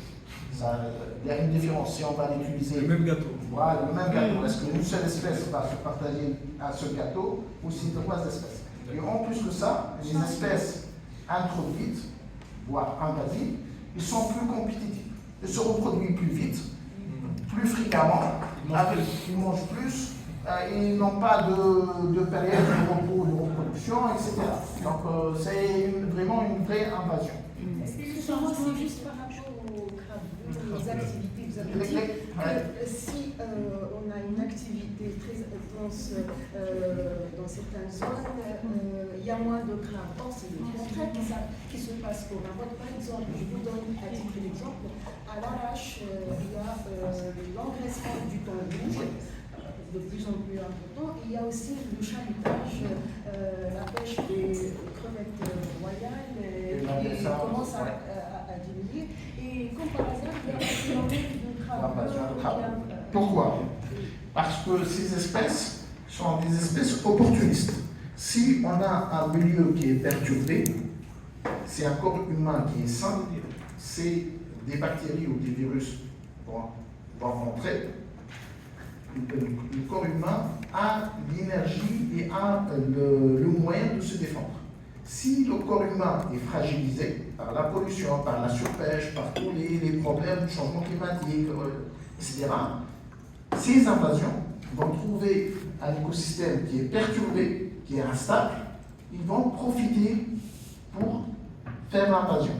Il y a une différence si on va l'utiliser. Le même gâteau. Voilà, le même gâteau. Est-ce qu'une seule espèce va se partager un seul gâteau ou si trois espèces? Et en plus de ça, les espèces introduites, voire invasives, ils sont plus compétitifs. Ils se reproduisent plus vite, plus fréquemment, ils mangent plus, ils n'ont pas de période de repos, de reproduction, etc. Donc c'est vraiment une vraie invasion. Est-ce que c'est juste par rapport aux crabes, aux activités? Vous avez dit que si on a une activité très intense dans certaines zones, il y a moins de crabes. Or, c'est le contraire qui se passe au Maroc. Par exemple, je vous donne à titre d'exemple, à l'Arrache, il y a l'engraissement du thon rouge, de plus en plus important. Il y a aussi le chalutage, la pêche des crevettes Pourquoi? Parce que ces espèces sont des espèces opportunistes. Si on a un milieu qui est perturbé, c'est un corps humain qui est sain, c'est des bactéries ou des virus vont rentrer. Le corps humain a l'énergie et a le moyen de se défendre. Si le corps humain est fragilisé par la pollution, par la surpêche, par tous les problèmes du changement climatique, etc., ces invasions vont trouver un écosystème qui est perturbé, qui est instable, ils vont profiter pour faire l'invasion.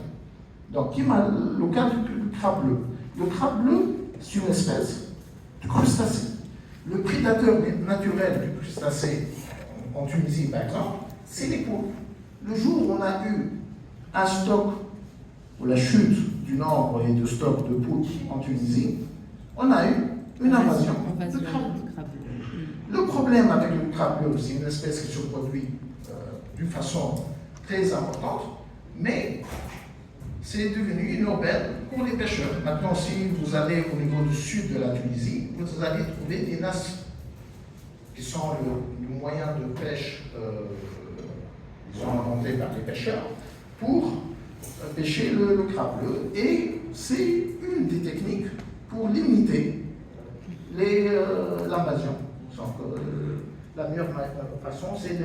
Donc, le cas du crabe bleu. Le crabe bleu, c'est une espèce de crustacé. Le prédateur naturel du crustacé en Tunisie, par exemple, c'est les poules. Le jour où on a eu un stock, ou la chute du nombre et de stock de poules en Tunisie, on a eu une invasion de crabe bleu. Le problème avec le crabe bleu, c'est une espèce qui se produit d'une façon très importante, mais c'est devenu une aubaine pour les pêcheurs. Maintenant, si vous allez au niveau du sud de la Tunisie, vous allez trouver des nasses qui sont le moyen de pêche inventé par les pêcheurs pour pêcher le crabe bleu. Et c'est une des techniques pour limiter l'invasion. La meilleure façon, c'est de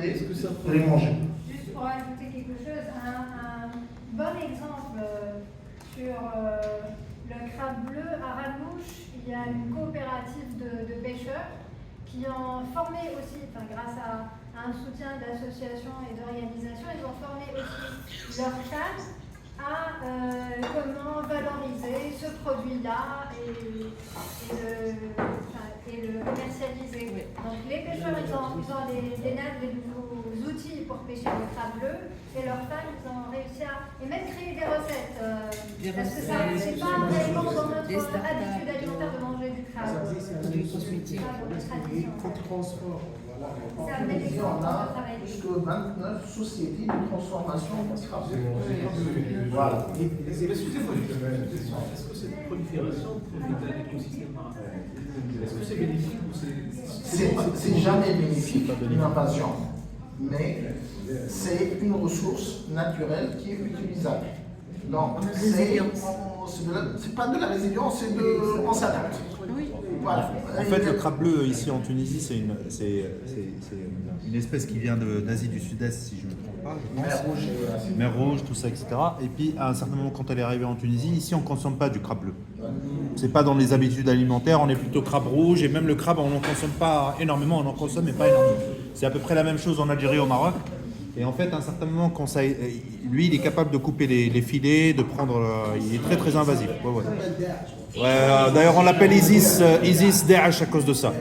les manger. Juste pour ajouter quelque chose, un bon exemple sur le crabe bleu, à Ranouche, il y a une coopérative de pêcheurs qui ont formé aussi, grâce à un soutien d'associations et d'organisations, ils ont formé aussi leurs femmes à comment valoriser ce produit-là et le commercialiser. Oui. Donc les pêcheurs, ils ont des nouveaux outils pour pêcher le crabe bleu, et leurs femmes, ils ont réussi à même créer des recettes. Parce que ça, c'est pas réellement dans notre habitude alimentaire de manger du crabe. Du cosmétique. Ça amenait des gens On a jusque 29 sociétés de transformation de crabe. Voilà. Excusez-moi, est-ce que cette prolifération profite à l'écosystème marin? Est-ce que c'est bénéfique ou c'est jamais bénéfique, une invasion, mais c'est une ressource naturelle qui est utilisable. Donc, c'est pas de la résilience, c'est on s'adapte. Voilà. En fait, le crabe bleu ici en Tunisie, c'est une espèce qui vient d'Asie du Sud-Est, si je ne me trompe pas, je pense. Mer Rouge, tout ça, etc. Et puis, à un certain moment, quand elle est arrivée en Tunisie, ici, on ne consomme pas du crabe bleu. C'est pas dans les habitudes alimentaires, on est plutôt crabe rouge, et même le crabe, on n'en consomme pas énormément, on en consomme, mais pas énormément. C'est à peu près la même chose en Algérie, au Maroc. Et en fait, à un certain moment, quand ça, lui, il est capable de couper les filets, de prendre. Il est très très invasif. D'ailleurs, on l'appelle Isis Daesh à cause de ça.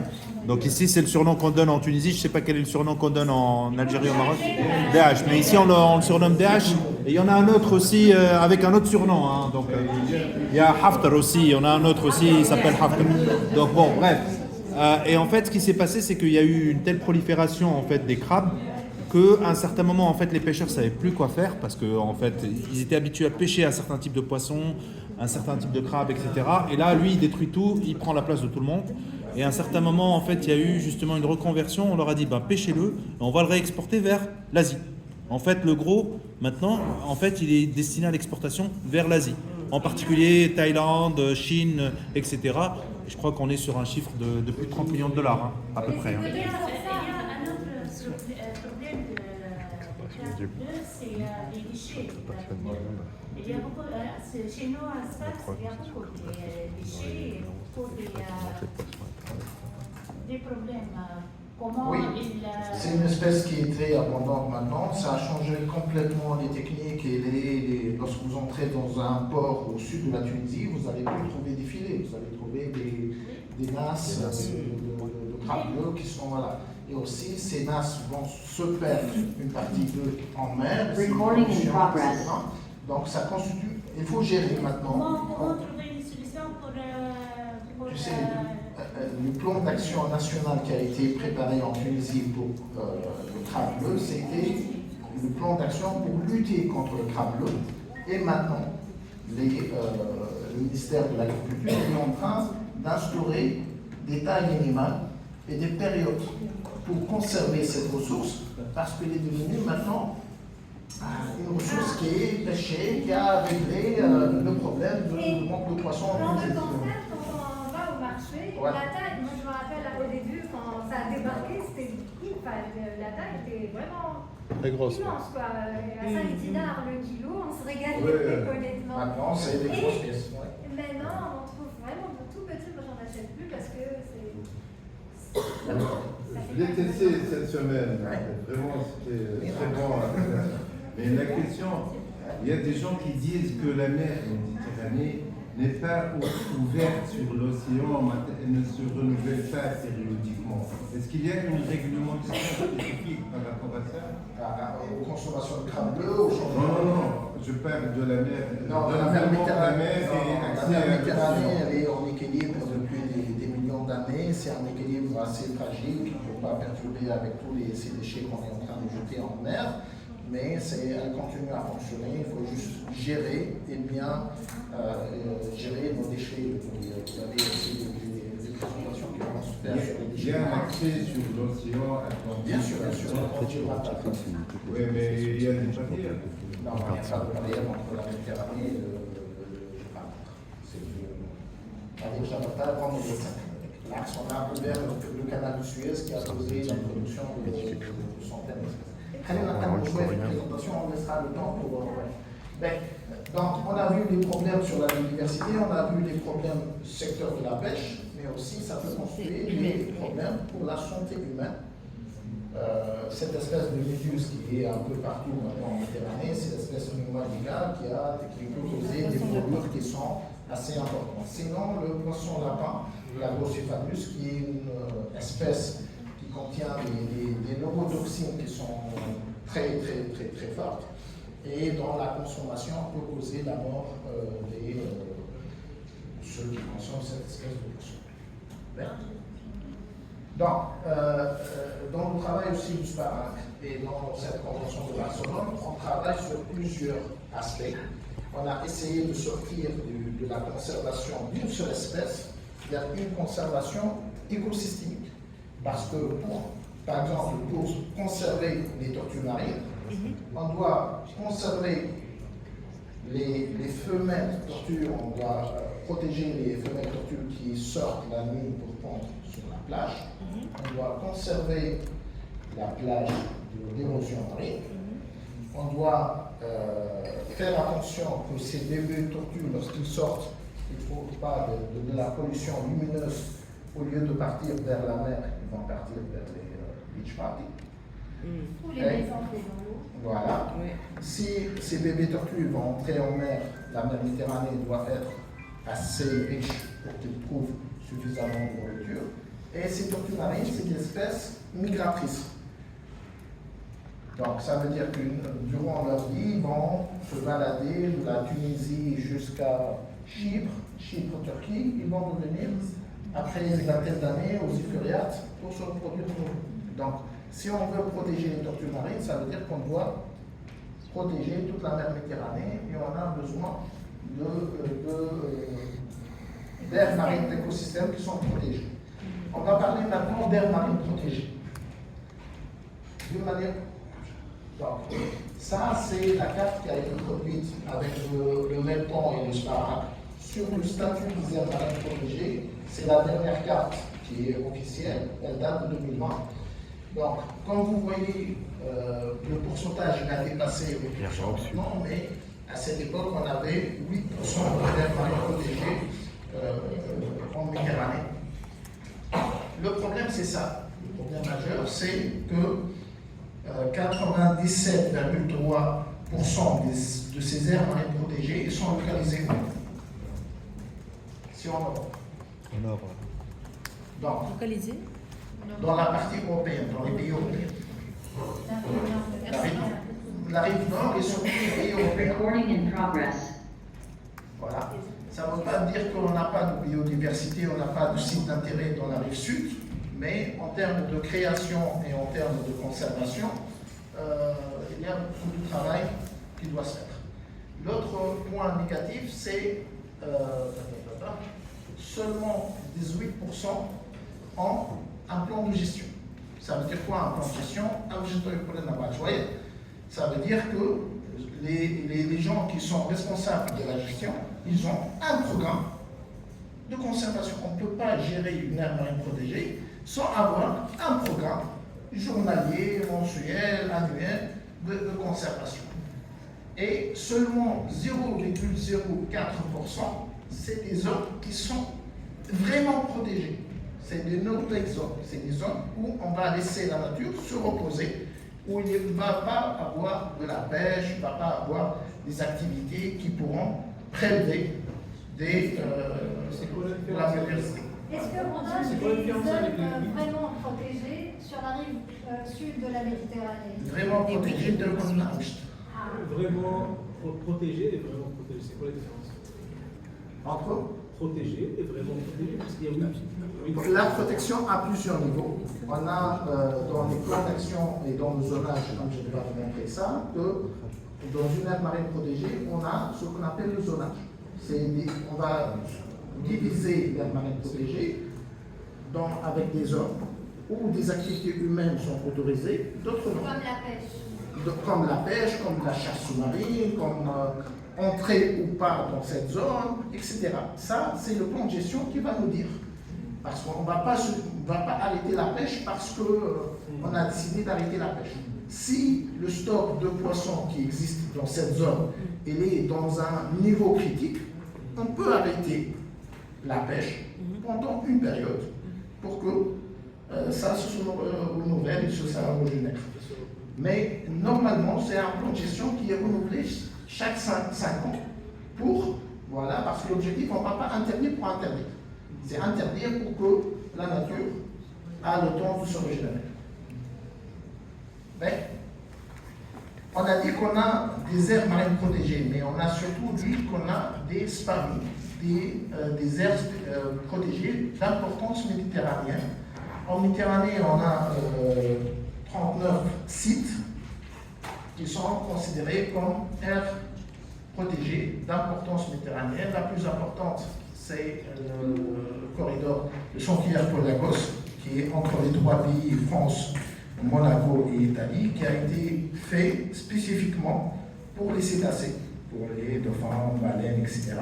Donc ici, c'est le surnom qu'on donne en Tunisie. Je ne sais pas quel est le surnom qu'on donne en Algérie, au Maroc. Daesh. Mais ici, on le surnomme Daesh. Et il y en a un autre aussi avec un autre surnom. Hein. Donc il y a Haftar aussi. Il y en a un autre aussi, il s'appelle Haftar. Donc bon, bref. Et en fait, ce qui s'est passé, c'est qu'il y a eu une telle prolifération en fait des crabes qu'à un certain moment, en fait, les pêcheurs ne savaient plus quoi faire parce qu'en fait, ils étaient habitués à pêcher un certain type de poisson, un certain type de crabe, etc. Et là, lui, il détruit tout, il prend la place de tout le monde. Et à un certain moment, en fait, il y a eu justement une reconversion. On leur a dit, pêchez-le, et on va le réexporter vers l'Asie. En fait, le gros, maintenant, en fait, il est destiné à l'exportation vers l'Asie. En particulier Thaïlande, Chine, etc. Et je crois qu'on est sur un chiffre de plus de 30 millions de dollars, à peu près. Il y a un autre problème de c'est les déchets. Il y a beaucoup, chez nous, à Sfax, il y a beaucoup de déchets, beaucoup de problèmes. Comment oui, c'est une espèce qui est très abondante maintenant. Ça a changé complètement les techniques et lorsque vous entrez dans un port au sud de la Tunisie, vous n'allez plus trouver des filets, vous allez trouver des nasses de crabe bleu qui sont là. Et aussi, ces nasses vont se perdre une partie d'eux en mer. Donc ça constitue, il faut gérer maintenant. Comment trouver une solution pour tu sais, le plan d'action national qui a été préparé en Tunisie pour le crabe bleu, c'était le plan d'action pour lutter contre le crabe bleu. Et maintenant, le ministère de l'Agriculture est en train d'instaurer des tailles minimales et des périodes pour conserver cette ressource, parce qu'elle est devenue maintenant une ressource qui est pêchée, qui a réglé le problème de manque de poissons. Quand on va au marché, Ouais. la taille, moi je me rappelle au début quand ça a débarqué, la taille était vraiment Très grosse. immense quoi. À 5 dinars le kilo, on se régalait honnêtement. Maintenant, c'est des grosses pièces. Ouais. Maintenant, on trouve vraiment tout petit, moi j'en achète plus parce que c'est. Je l'ai testé cette semaine. Vraiment, c'était très bon. Mais la question, il y a des gens qui disent que la mer Méditerranée n'est pas ouverte sur l'océan, elle ne se renouvelle pas périodiquement. Est-ce qu'il y a une réglementation spécifique par rapport à ça? Aux consommations de crabe bleu, aux changements. Non, je parle de la mer. Non, de la mer Méditerranée, la la mer Méditerranée, elle est en équilibre depuis des millions d'années. C'est un équilibre assez fragile qui ne peut pas perturber avec tous ces déchets qu'on est en train de jeter en mer. Mais elle continue à fonctionner. Il faut juste gérer et bien gérer nos déchets. Il y avait aussi des présentations qui vont se faire sur les déchets. Il y a un accès sur l'océan Atlantique. Bien sûr, Oui, mais il y a des barrières. Non, il n'y a pas de barrière entre la Méditerranée et le Japon. Avec ça ne va pas prendre de l'axe. On a ouvert le canal de Suez qui a causé la production de centaines d'espèces. Allez, on a joué une présentation, on laissera le temps pour. Donc, on a vu les problèmes sur la biodiversité, on a vu les problèmes du secteur de la pêche, mais aussi ça peut constituer des problèmes pour la santé humaine. Cette espèce de méduse qui est un peu partout maintenant en Méditerranée, c'est l'espèce pneumaticae qui peut causer des brûlures qui sont assez importantes. Sinon, le poisson lapin, la Glossophalus, qui est une espèce qui contient des neurotoxines qui sont très fortes et dont la consommation peut causer la mort de ceux qui consomment cette espèce de poisson. Donc, dans le travail aussi du SPARAC et dans cette convention de Barcelone, on travaille sur plusieurs aspects. On a essayé de sortir de la conservation d'une seule espèce vers une conservation écosystémique. Parce que, par exemple, pour conserver les tortues marines, on doit conserver les femelles tortues, on doit protéger les femelles tortues qui sortent la nuit pour pondre sur la plage. On doit conserver la plage de l'érosion marine. On doit faire attention que ces bébés tortues, lorsqu'ils sortent, il ne faut pas de la pollution lumineuse. Au lieu de partir vers la mer, ils vont partir vers les beach parties. Ou les maisons dans l'eau. Voilà. Oui. Si ces bébés tortues vont entrer en mer, la mer Méditerranée doit être assez riche pour qu'ils trouvent suffisamment de nourriture. Et ces tortues marines, c'est des espèces migratrices. Donc ça veut dire que durant leur vie, ils vont se balader de la Tunisie jusqu'à Chypre, Turquie. Ils vont revenir après une vingtaine d'années aux Iphyriates pour se reproduire de nouveau. Donc si on veut protéger les tortues marines, ça veut dire qu'on doit protéger toute la mer Méditerranée et on a besoin d'aires marines, d'écosystèmes qui sont protégés. On va parler maintenant d'aires marines protégées. D'une manière. Donc, ça, c'est la carte qui a été produite avec le Melton et le SPARAC sur le statut des aires marines protégées. C'est la dernière carte qui est officielle, elle date de 2020. Donc, comme vous voyez, le pourcentage a dépassé 8% maintenant, mais à cette époque, on avait 8% d'aires marines protégées en Méditerranée. Le problème, c'est ça. Le problème majeur, c'est que 97,3% de ces aires marines protégées sont localisées en Europe. En Europe. Donc, Localisées dans la partie européenne, dans les pays européens. La rive nord et surtout les pays européens. Recording in progress. Voilà. Ça ne veut pas dire qu'on n'a pas de biodiversité, on n'a pas de site d'intérêt dans la rive sud, mais en termes de création et en termes de conservation, il y a beaucoup de travail qui doit se faire. L'autre point négatif, c'est seulement 18% ont un plan de gestion. Ça veut dire quoi un plan de gestion? Ça veut dire que les gens qui sont responsables de la gestion, ils ont un programme de conservation. On ne peut pas gérer une aire marine protégée sans avoir un programme journalier, mensuel, annuel de conservation. Et seulement 0,04%, c'est des zones qui sont vraiment protégées. C'est des no-take zones. C'est des zones où on va laisser la nature se reposer, où il ne va pas avoir de la pêche, il ne va pas avoir des activités qui pourront prélever de la biodiversité. Est-ce qu'on a des zones vraiment protégées sur la rive sud de la Méditerranée? Vraiment protégées de l'Ouest. Vraiment protégé et vraiment protégé, c'est quoi la différence? Entre Protégé et vraiment protégé, parce qu'il y a oui. La protection à plusieurs niveaux. On a dans les plans d'action et dans le zonage, comme je vais vous montrer ça, que dans une aire marine protégée, on a ce qu'on appelle le zonage. On va diviser l'aire marine protégée avec des zones où des activités humaines sont autorisées, d'autres non. Comme la pêche. Comme la pêche, comme la chasse sous-marine, comme entrer ou pas dans cette zone, etc. Ça, c'est le plan de gestion qui va nous dire. Parce qu'on ne va pas arrêter la pêche parce qu'on a décidé d'arrêter la pêche. Si le stock de poissons qui existe dans cette zone il est dans un niveau critique, on peut arrêter la pêche pendant une période pour que ça se renouvelle et se régénère. Mais normalement, c'est un plan de gestion qui est renouvelé chaque 5 ans parce que l'objectif, on ne va pas interdire pour interdire. C'est interdire pour que la nature a le temps de se régénérer. Mais on a dit qu'on a des aires marines protégées, mais on a surtout dit qu'on a des SPARI, des aires protégées d'importance méditerranéenne. En Méditerranée, on a 39 sites qui sont considérés comme aires protégées d'importance méditerranéenne. La plus importante, c'est le corridor de Saint-Pierre-Paul-Lagos, qui est entre les 3 pays, France, Monaco et Italie, qui a été fait spécifiquement pour les cétacés, pour les dauphins, baleines, etc.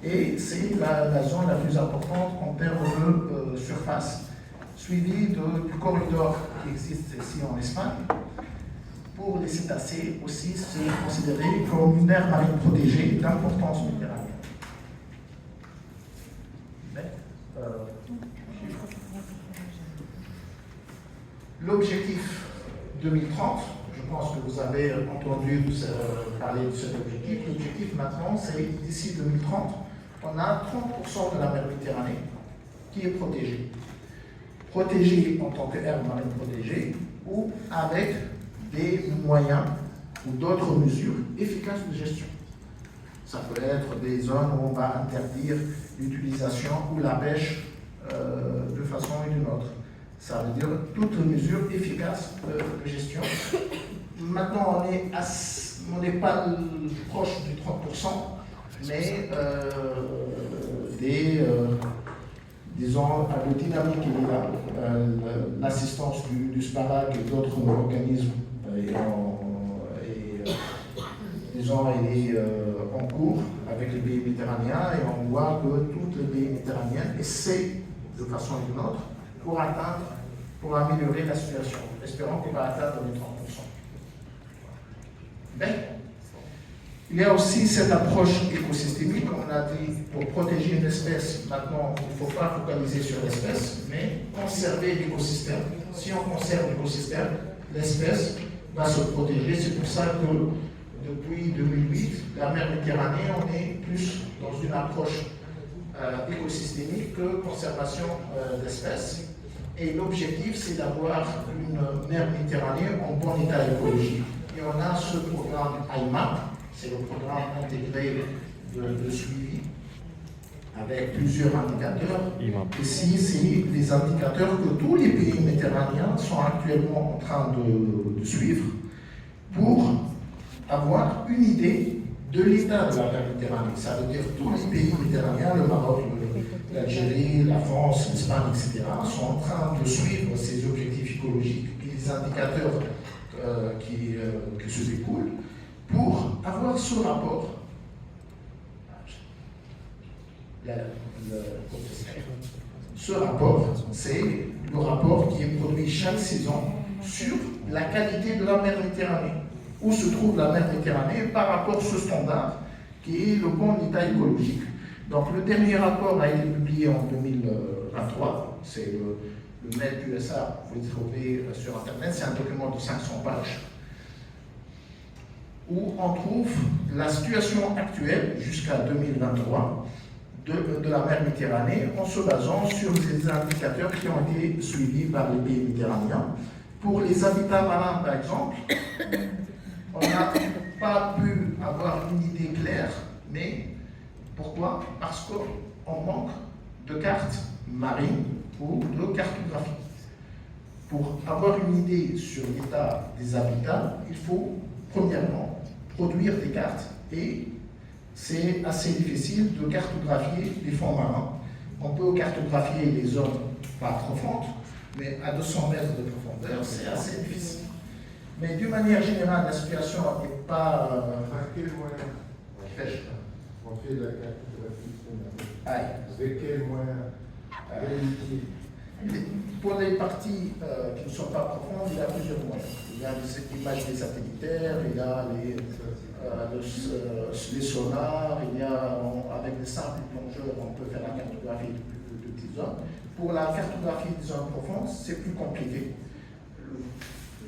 Et c'est la zone la plus importante en termes de surface, suivi du corridor qui existe ici en Espagne. Pour les cétacés aussi, c'est considéré comme une aire marine protégée d'importance méditerranéenne. L'objectif 2030, je pense que vous avez entendu parler de cet objectif. L'objectif maintenant, c'est d'ici 2030, on a 30% de la mer Méditerranée qui est protégée. Protégée en tant qu'aire marine protégée ou avec des moyens ou d'autres mesures efficaces de gestion. Ça peut être des zones où on va interdire l'utilisation ou la pêche de façon ou d'une autre. Ça veut dire toutes les mesures efficaces de gestion. Maintenant, on n'est pas proche du 30%, mais disons, à la dynamique qui est là, l'assistance du SPARAC et d'autres organismes, disons, elle est en cours avec les pays méditerranéens et on voit que tous les pays méditerranéens essaient de façon ou d'une autre pour améliorer la situation. Espérons qu'on va atteindre les 30%. Mais il y a aussi cette approche écosystémique, comme on a dit, pour protéger une espèce. Maintenant, il ne faut pas focaliser sur l'espèce, mais conserver l'écosystème. Si on conserve l'écosystème, l'espèce va se protéger. C'est pour ça que depuis 2008, la mer Méditerranée, on est plus dans une approche écosystémique que conservation d'espèces. Et l'objectif, c'est d'avoir une mer Méditerranée en bon état écologique. Et on a ce programme IMAP, c'est le programme intégré de suivi, avec plusieurs indicateurs. Ici, c'est les indicateurs que tous les pays méditerranéens sont actuellement en train de suivre pour avoir une idée de l'État de la Méditerranée. Ça veut dire tous les pays méditerranéens, le Maroc, l'Algérie, la France, l'Espagne, etc., sont en train de suivre ces objectifs écologiques et les indicateurs qui se découlent pour avoir ce rapport. Ce rapport, c'est le rapport qui est produit chaque saison sur la qualité de la mer Méditerranée. Où se trouve la mer Méditerranée par rapport à ce standard qui est le bon état écologique. Donc le dernier rapport a été publié en 2023, c'est le MED USA, vous pouvez trouver sur Internet, c'est un document de 500 pages, où on trouve la situation actuelle jusqu'à 2023 de la mer Méditerranée en se basant sur les indicateurs qui ont été suivis par les pays méditerranéens. Pour les habitats marins, par exemple, on n'a pas pu avoir une idée claire, mais pourquoi? Parce qu'on manque de cartes marines ou de cartographie. Pour avoir une idée sur l'état des habitats, il faut premièrement produire des cartes et c'est assez difficile de cartographier les fonds marins. On peut cartographier les zones pas profondes, mais à 200 mètres de profondeur, c'est assez difficile. Mais d'une manière générale, la situation n'est pas... À quel moyen on fait la cartographie sous-marine? Avec quel moyen? Pour les parties qui ne sont pas profondes, il y a plusieurs moyens. Il y a des images des satellitaires, il y a les sonars, il y a, avec des simples plongeurs, on peut faire la cartographie de petites zones. Pour la cartographie des zones profondes, c'est plus compliqué.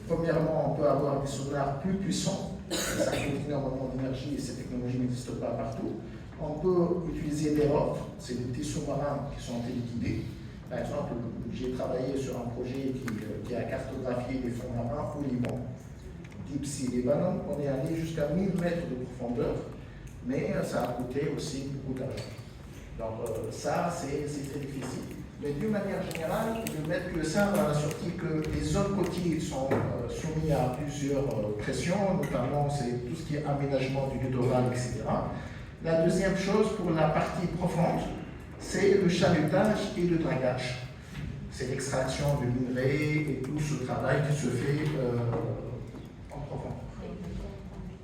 Premièrement, on peut avoir des sonars plus puissants, ça coûte énormément d'énergie et ces technologies n'existent pas partout. On peut utiliser des ROV, c'est des petits sous-marins qui sont téléguidés. Par exemple, j'ai travaillé sur un projet qui a cartographié les fonds marins au Liban. Deep Sea Liban, on est allé jusqu'à 1000 mètres de profondeur, mais ça a coûté aussi beaucoup d'argent. Donc ça, c'est très difficile. Mais d'une manière générale, le MED USA a sorti que les zones côtières sont soumises à plusieurs pressions, notamment c'est tout ce qui est aménagement du littoral, etc. La deuxième chose, pour la partie profonde, c'est le chalutage et le dragage. C'est l'extraction du minerai et tout ce travail qui se fait en profondeur.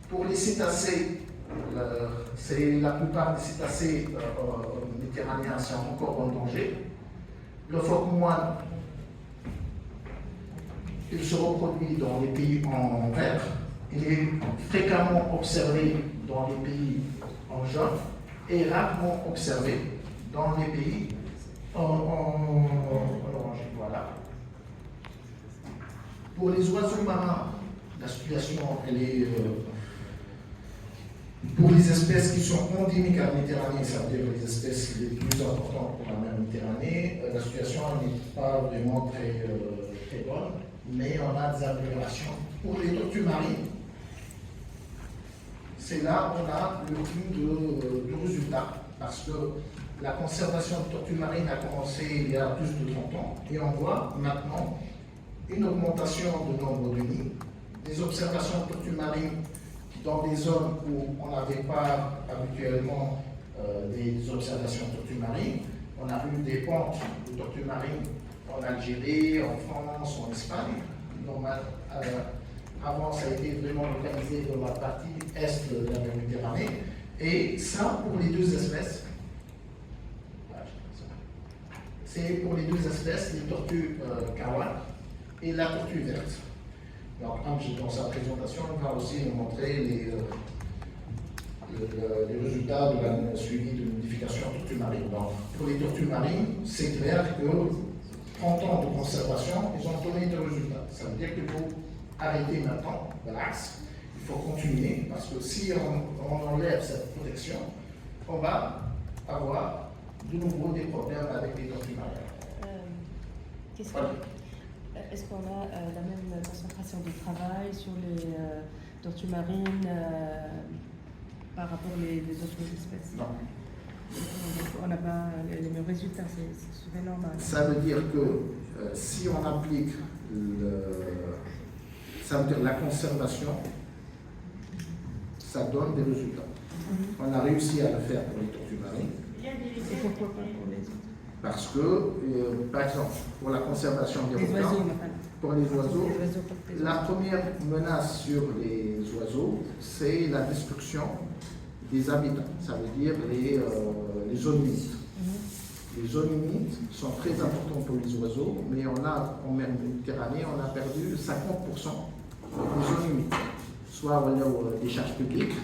Pour les cétacés, la plupart des cétacés méditerranéens sont encore en danger. Le phoque moine, il se reproduit dans les pays en vert. Il est fréquemment observé dans les pays en jaune et rarement observé dans les pays en orange. Voilà. Pour les oiseaux marins, la situation, elle est... pour les espèces qui sont endémiques à la Méditerranée, ça veut dire les espèces les plus importantes pour la mer Méditerranée, la situation n'est pas vraiment très bonne, mais on a des améliorations. Pour les tortues marines, c'est là où on a le plus de résultats, parce que la conservation de tortues marines a commencé il y a plus de 30 ans, et on voit maintenant une augmentation du nombre de nids, des observations de tortues marines dans des zones où on n'avait pas habituellement des observations de tortues marines. On a eu des pentes de tortues marines en Algérie, en France, en Espagne. Avant, ça a été vraiment localisé dans la partie est de la Méditerranée. Et ça, pour les deux espèces, c'est pour les deux espèces, les tortues kawan et la tortue verte. Donc, dans sa présentation, on va aussi nous montrer les résultats de la suivi de modification de tortues marines. Donc, pour les tortues marines, c'est clair que 30 ans de conservation, ils ont donné des résultats. Ça veut dire qu'il faut arrêter maintenant, relax. Il faut continuer, parce que si on enlève cette protection, on va avoir de nouveau des problèmes avec les tortues marines. Voilà. Est-ce qu'on a la même concentration de travail sur les tortues marines par rapport aux autres espèces? Non. On n'a pas les mêmes résultats, c'est normal. Ça veut dire que si on applique ça veut dire la conservation, ça donne des résultats. On a réussi à le faire pour les tortues marines. Et pourquoi pas pour les autres? Parce que, par exemple, pour la conservation des Les requins, oiseaux, enfin. pour les oiseaux, Les oiseaux, pas les la autres. première menace sur les oiseaux, c'est la destruction des habitats. Ça veut dire les zones humides. Les zones humides sont très importantes pour les oiseaux, mais en mer Méditerranée, on a perdu 50% des zones humides. Soit des charges publiques,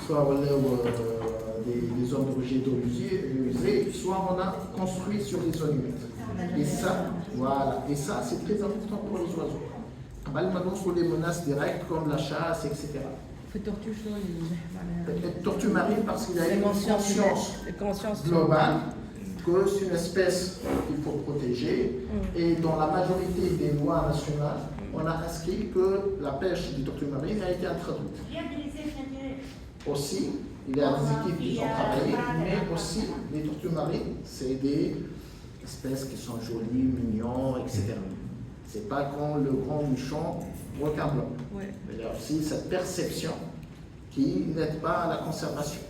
soit des zones de rejet d'eau usée, soit on a construit sur les zones humides. Et ça, voilà, et ça c'est très important pour les oiseaux. Maintenant, sur les menaces directes comme la chasse, etc. Für tortues schon. Les tortues marines, parce qu'il y a une conscience globale que c'est une espèce qu'il faut protéger. Et dans la majorité des lois nationales, on a inscrit que la pêche des tortues marines a été introduite. Il y a des essais naturels. Aussi, il y a des équipes qui ont travaillé, mais aussi les tortues marines, c'est des espèces qui sont jolies, mignons, etc. C'est pas comme le grand méchant requin blanc. Ouais. Il y a aussi cette perception qui n'aide pas à la conservation.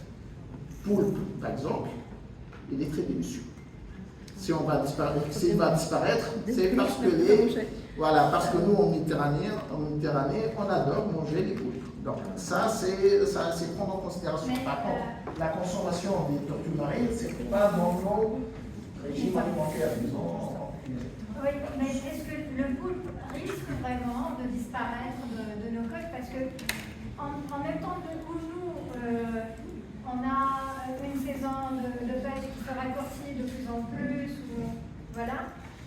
Poulpe, par exemple, il est très délicieux. Si on va disparaître, s'il va disparaître, c'est parce que parce que nous en Méditerranée, on adore manger les poulpes. Donc ça c'est prendre en considération. Par contre, la consommation des tortues marines, c'est pas dans nos régimes alimentaires, disons. Oui, mais est-ce que le poulpe risque vraiment de disparaître de nos côtes? Parce que en même temps où nous, on a une saison de pêche qui se raccourcit de plus en plus, voilà.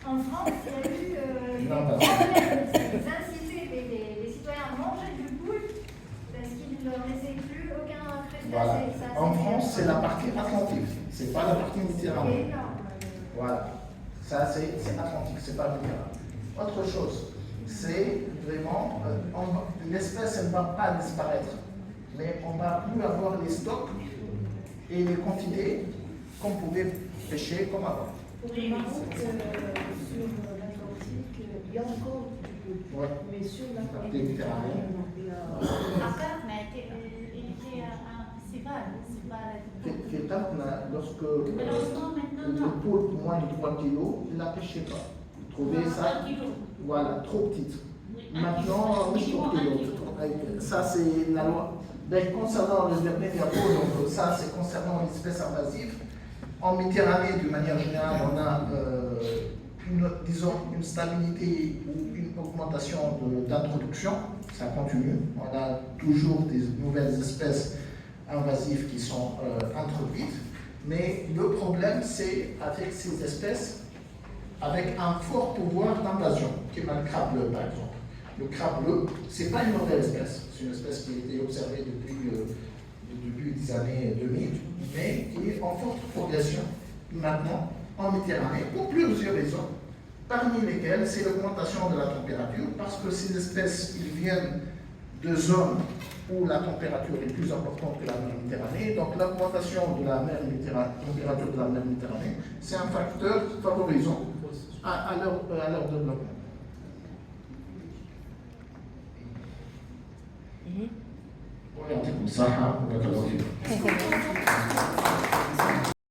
En France, il y a eu des inciter les citoyens à manger du poulpe parce qu'ils ne leur laissaient plus aucun crustacé. Voilà. En France, c'est la partie atlantique, c'est pas la partie méditerranéenne. Voilà. Ça, c'est atlantique, c'est pas méditerranéen. Autre chose, c'est vraiment, l'espèce, elle ne va pas disparaître, mais on ne va plus avoir les stocks et les quantités qu'on pouvait pêcher comme avant. Pour le Maroc, sur l'Atlantique, il y a encore du poulpe, mais sur l'Atlantique, il y a lorsque le poulpe moins de 3 kilos, il ne la pêchait pas. Il trouvait ça trop petite. Maintenant, 3 kilos. Ça, c'est la loi. Donc, concernant le vermédiapo, donc ça, c'est concernant les espèces invasives. En Méditerranée, d'une manière générale, on a une stabilité ou une augmentation d'introduction. Ça continue. On a toujours des nouvelles espèces invasives qui sont introduites. Mais le problème, c'est avec ces espèces, avec un fort pouvoir d'invasion, qui est le crabe bleu, par exemple. Le crabe bleu, ce n'est pas une nouvelle espèce. C'est une espèce qui a été observée depuis les années 2000, mais qui est en forte progression maintenant en Méditerranée pour plusieurs raisons, parmi lesquelles c'est l'augmentation de la température, parce que ces espèces ils viennent de zones où la température est plus importante que la mer Méditerranée. Donc l'augmentation de la température de la mer Méditerranée, c'est un facteur favorisant à leur développement. ويعطيكم الصحة وبارك الله فيكم.